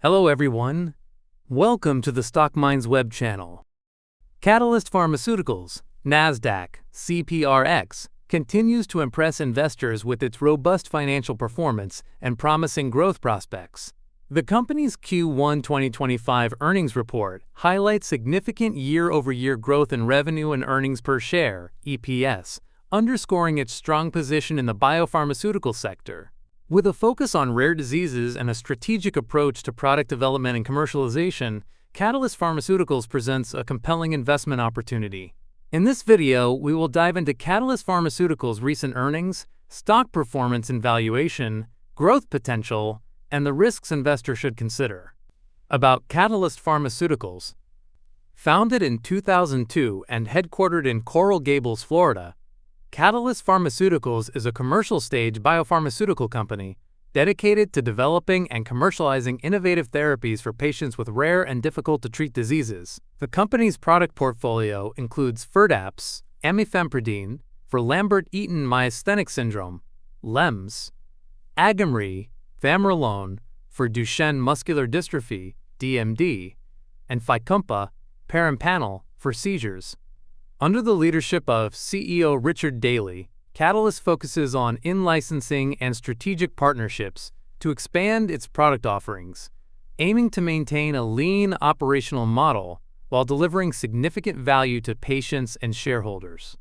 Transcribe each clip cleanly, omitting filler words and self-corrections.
Hello everyone. Welcome to the Stock Minds web channel. Catalyst Pharmaceuticals, NASDAQ, CPRX, continues to impress investors with its robust financial performance and promising growth prospects. The company's Q1 2025 earnings report highlights significant year-over-year growth in revenue and earnings per share, EPS, underscoring its strong position in the biopharmaceutical sector. With a focus on rare diseases and a strategic approach to product development and commercialization, Catalyst Pharmaceuticals presents a compelling investment opportunity. In this video, we will dive into Catalyst Pharmaceuticals' recent earnings, stock performance and valuation, growth potential, and the risks investors should consider. About Catalyst Pharmaceuticals. Founded in 2002 and headquartered in Coral Gables, Florida, Catalyst Pharmaceuticals is a commercial-stage biopharmaceutical company dedicated to developing and commercializing innovative therapies for patients with rare and difficult-to-treat diseases. The company's product portfolio includes Firdapse, amifampridine for Lambert-Eaton myasthenic syndrome, LEMS, Agamree, vamorolone for Duchenne muscular dystrophy, DMD, and Fycompa, perampanel for seizures. Under the leadership of CEO Richard Daly, Catalyst focuses on in-licensing and strategic partnerships to expand its product offerings, aiming to maintain a lean operational model while delivering significant value to patients and shareholders.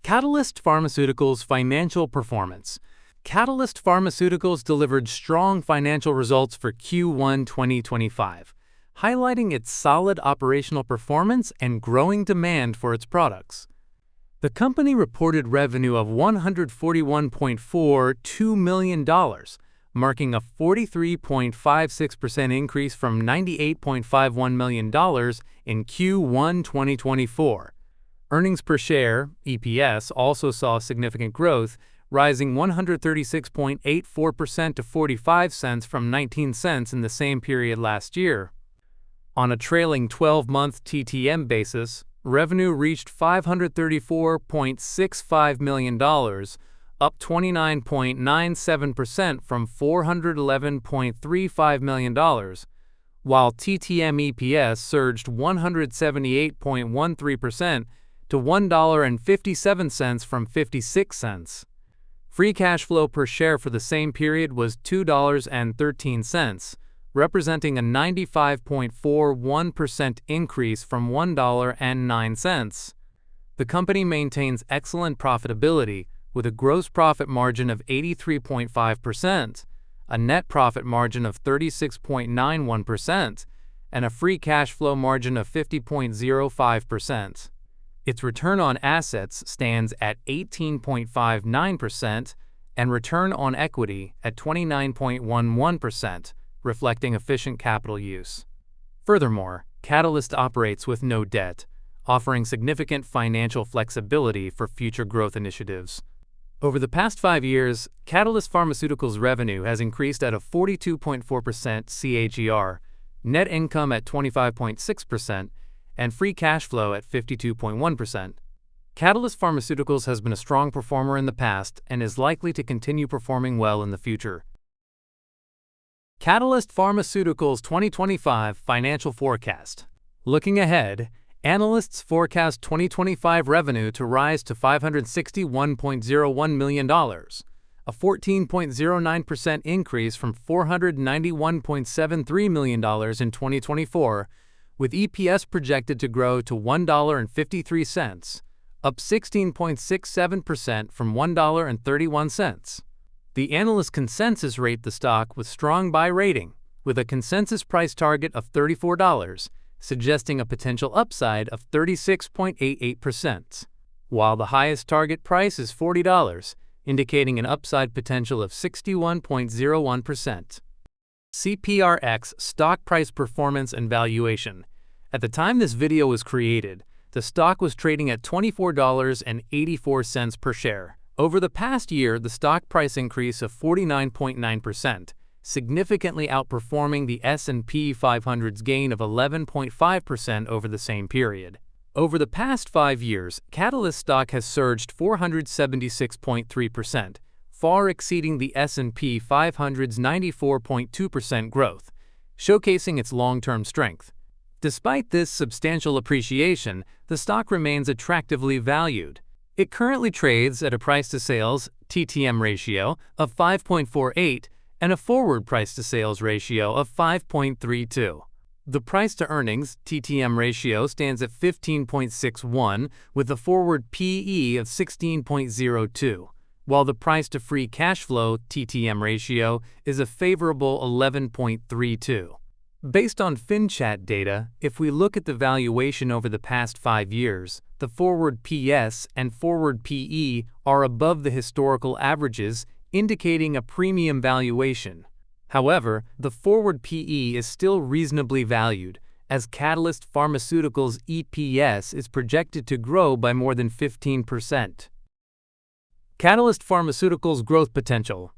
Catalyst Pharmaceuticals' financial performance. Catalyst Pharmaceuticals delivered strong financial results for Q1 2025, highlighting its solid operational performance and growing demand for its products. The company reported revenue of $141.42 million, marking a 43.56% increase from $98.51 million in Q1 2024. Earnings per share, EPS, also saw significant growth, rising 136.84% to 45 cents from 19 cents in the same period last year. On a trailing 12-month TTM basis, revenue reached $534.65 million, up 29.97% from $411.35 million, while TTM EPS surged 178.13% to $1.57 from 56 cents. Free cash flow per share for the same period was $2.13, representing a 95.41% increase from $1.09. The company maintains excellent profitability with a gross profit margin of 83.5%, a net profit margin of 36.91%, and a free cash flow margin of 50.05%. Its return on assets stands at 18.59% and return on equity at 29.11%. reflecting efficient capital use. Furthermore, Catalyst operates with no debt, offering significant financial flexibility for future growth initiatives. Over the past 5 years, Catalyst Pharmaceuticals' revenue has increased at a 42.4% CAGR, net income at 25.6%, and free cash flow at 52.1%. Catalyst Pharmaceuticals has been a strong performer in the past and is likely to continue performing well in the future. Catalyst Pharmaceuticals 2025 financial forecast. Looking ahead, analysts forecast 2025 revenue to rise to $561.01 million, a 14.09% increase from $491.73 million in 2024, with EPS projected to grow to $1.53, up 16.67% from $1.31. The analyst consensus rate the stock with strong buy rating, with a consensus price target of $34, suggesting a potential upside of 36.88%, while the highest target price is $40, indicating an upside potential of 61.01%. CPRX stock price performance and valuation. At the time this video was created, the stock was trading at $24.84 per share. Over the past year, the stock price increase of 49.9%, significantly outperforming the S&P 500's gain of 11.5% over the same period. Over the past 5 years, Catalyst stock has surged 476.3%, far exceeding the S&P 500's 94.2% growth, showcasing its long-term strength. Despite this substantial appreciation, the stock remains attractively valued. It currently trades at a price-to-sales (TTM) ratio of 5.48 and a forward price-to-sales ratio of 5.32. The price-to-earnings (TTM) ratio stands at 15.61 with a forward PE of 16.02, while the price-to-free cash flow (TTM) ratio is a favorable 11.32. Based on FinChat data, if we look at the valuation over the past 5 years, the forward PS and forward PE are above the historical averages, indicating a premium valuation. However, the forward PE is still reasonably valued, as Catalyst Pharmaceuticals' EPS is projected to grow by more than 15%. Catalyst Pharmaceuticals' growth potential.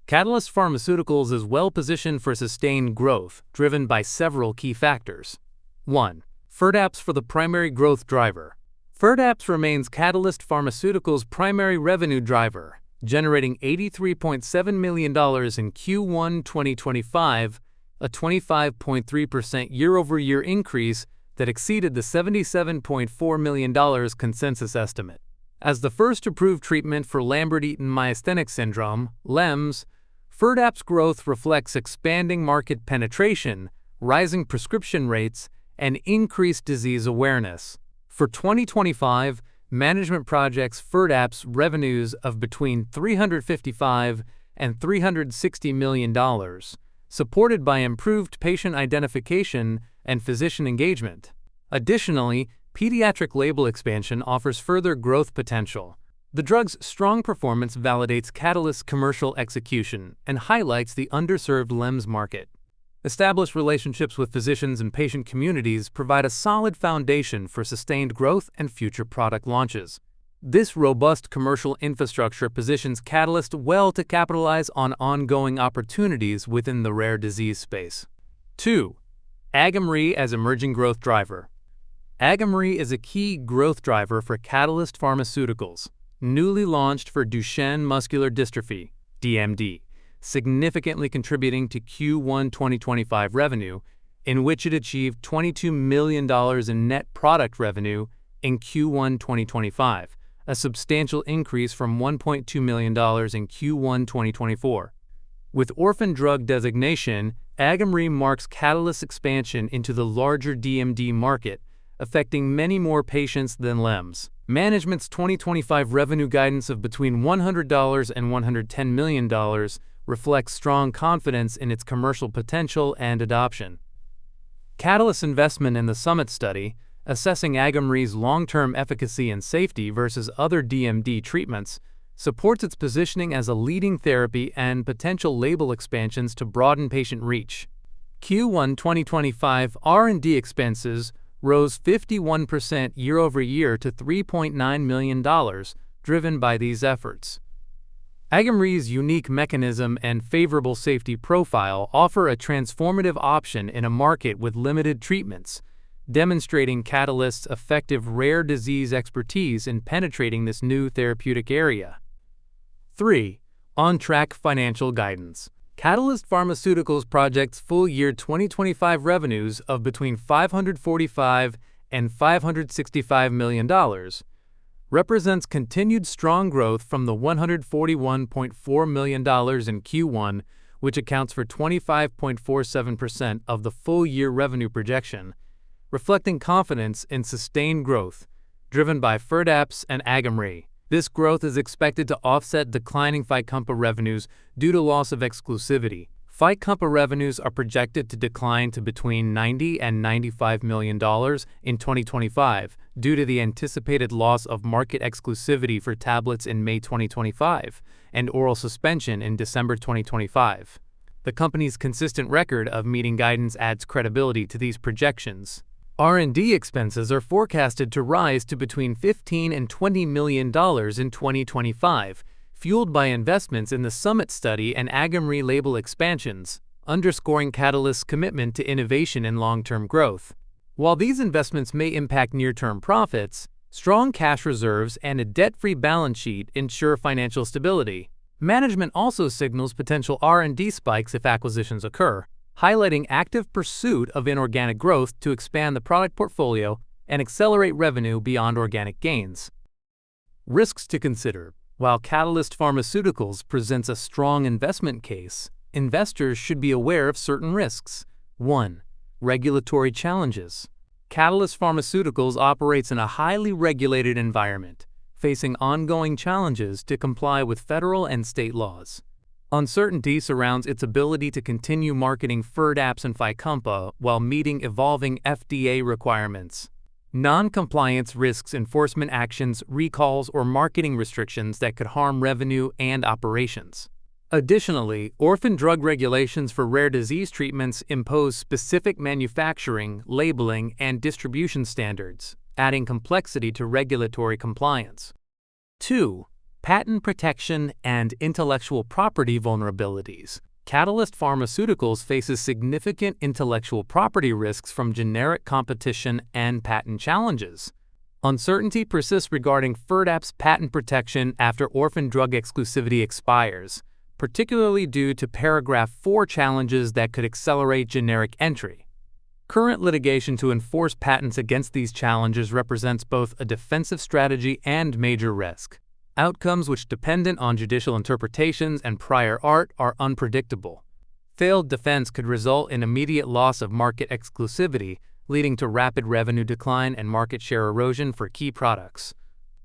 Catalyst Pharmaceuticals is well-positioned for sustained growth, driven by several key factors. 1. FIRDAPSE for the primary growth driver. FIRDAPSE remains Catalyst Pharmaceuticals' primary revenue driver, generating $83.7 million in Q1 2025, a 25.3% year-over-year increase that exceeded the $77.4 million consensus estimate. As the first approved treatment for Lambert-Eaton myasthenic syndrome, LEMS, FIRDAPSE growth reflects expanding market penetration, rising prescription rates, and increased disease awareness. For 2025, management projects FIRDAPSE revenues of between $355 and $360 million, supported by improved patient identification and physician engagement. Additionally, pediatric label expansion offers further growth potential. The drug's strong performance validates Catalyst's commercial execution and highlights the underserved LEMS market. Established relationships with physicians and patient communities provide a solid foundation for sustained growth and future product launches. This robust commercial infrastructure positions Catalyst well to capitalize on ongoing opportunities within the rare disease space. 2. AGAMREE as emerging growth driver. AGAMREE is a key growth driver for Catalyst Pharmaceuticals, newly launched for Duchenne muscular dystrophy (DMD), significantly contributing to Q1 2025 revenue, in which it achieved $22 million in net product revenue in Q1 2025, a substantial increase from $1.2 million in Q1 2024. With orphan drug designation, AGAMREE marks Catalyst's expansion into the larger DMD market, affecting many more patients than LEMS. Management's 2025 revenue guidance of between $100 and $110 million reflects strong confidence in its commercial potential and adoption. Catalyst's investment in the SUMMIT study, assessing AGAMREE's long-term efficacy and safety versus other DMD treatments, supports its positioning as a leading therapy and potential label expansions to broaden patient reach. Q1 2025 R&D expenses rose 51% year-over-year to $3.9 million, driven by these efforts. AGAMREE's unique mechanism and favorable safety profile offer a transformative option in a market with limited treatments, demonstrating Catalyst's effective rare disease expertise in penetrating this new therapeutic area. 3. On-track financial guidance. Catalyst Pharmaceuticals projects full-year 2025 revenues of between $545 and $565 million, represents continued strong growth from the $141.4 million in Q1, which accounts for 25.47% of the full-year revenue projection, reflecting confidence in sustained growth, driven by FIRDAPSE and AGAMREE. This growth is expected to offset declining FYCOMPA revenues due to loss of exclusivity. FYCOMPA revenues are projected to decline to between $90 and $95 million in 2025 due to the anticipated loss of market exclusivity for tablets in May 2025 and oral suspension in December 2025. The company's consistent record of meeting guidance adds credibility to these projections. R&D expenses are forecasted to rise to between $15 and $20 million in 2025, fueled by investments in the SUMMIT study and AGAMREE label expansions, underscoring Catalyst's commitment to innovation and long-term growth. While these investments may impact near-term profits, strong cash reserves and a debt-free balance sheet ensure financial stability. Management also signals potential R&D spikes if acquisitions occur, highlighting active pursuit of inorganic growth to expand the product portfolio and accelerate revenue beyond organic gains. Risks to consider. While Catalyst Pharmaceuticals presents a strong investment case, investors should be aware of certain risks. 1. Regulatory challenges. Catalyst Pharmaceuticals operates in a highly regulated environment, facing ongoing challenges to comply with federal and state laws. Uncertainty surrounds its ability to continue marketing FIRDAPSE and FYCOMPA while meeting evolving FDA requirements. Non-compliance risks enforcement actions, recalls, or marketing restrictions that could harm revenue and operations. Additionally, orphan drug regulations for rare disease treatments impose specific manufacturing, labeling, and distribution standards, adding complexity to regulatory compliance. 2. Patent protection and intellectual property vulnerabilities. Catalyst Pharmaceuticals faces significant intellectual property risks from generic competition and patent challenges. Uncertainty persists regarding FIRDAPSE patent protection after orphan drug exclusivity expires, particularly due to Paragraph 4 challenges that could accelerate generic entry. Current litigation to enforce patents against these challenges represents both a defensive strategy and major risk. Outcomes which dependent on judicial interpretations and prior art are unpredictable. Failed defense could result in immediate loss of market exclusivity, leading to rapid revenue decline and market share erosion for key products.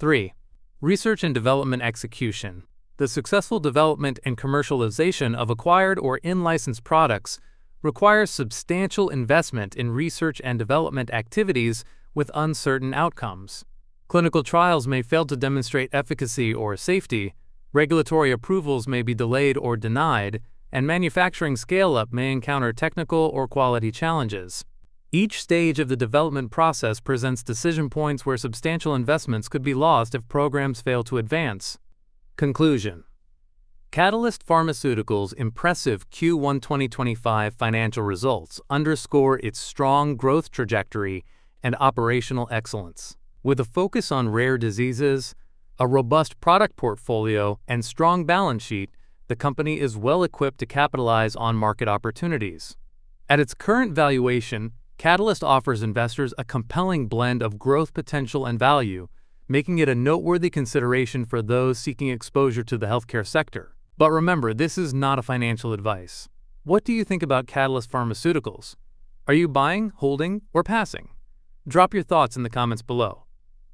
3. Research and development execution. The successful development and commercialization of acquired or in-licensed products requires substantial investment in research and development activities with uncertain outcomes. Clinical trials may fail to demonstrate efficacy or safety, regulatory approvals may be delayed or denied, and manufacturing scale-up may encounter technical or quality challenges. Each stage of the development process presents decision points where substantial investments could be lost if programs fail to advance. Conclusion. Catalyst Pharmaceuticals' impressive Q1 2025 financial results underscore its strong growth trajectory and operational excellence. With a focus on rare diseases, a robust product portfolio, and strong balance sheet, the company is well equipped to capitalize on market opportunities. At its current valuation, Catalyst offers investors a compelling blend of growth potential and value, making it a noteworthy consideration for those seeking exposure to the healthcare sector. But remember, this is not a financial advice. What do you think about Catalyst Pharmaceuticals? Are you buying, holding, or passing? Drop your thoughts in the comments below.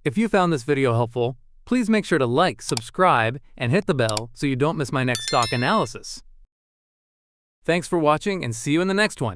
If you found this video helpful, please make sure to like, subscribe, and hit the bell so you don't miss my next stock analysis. Thanks for watching and see you in the next one.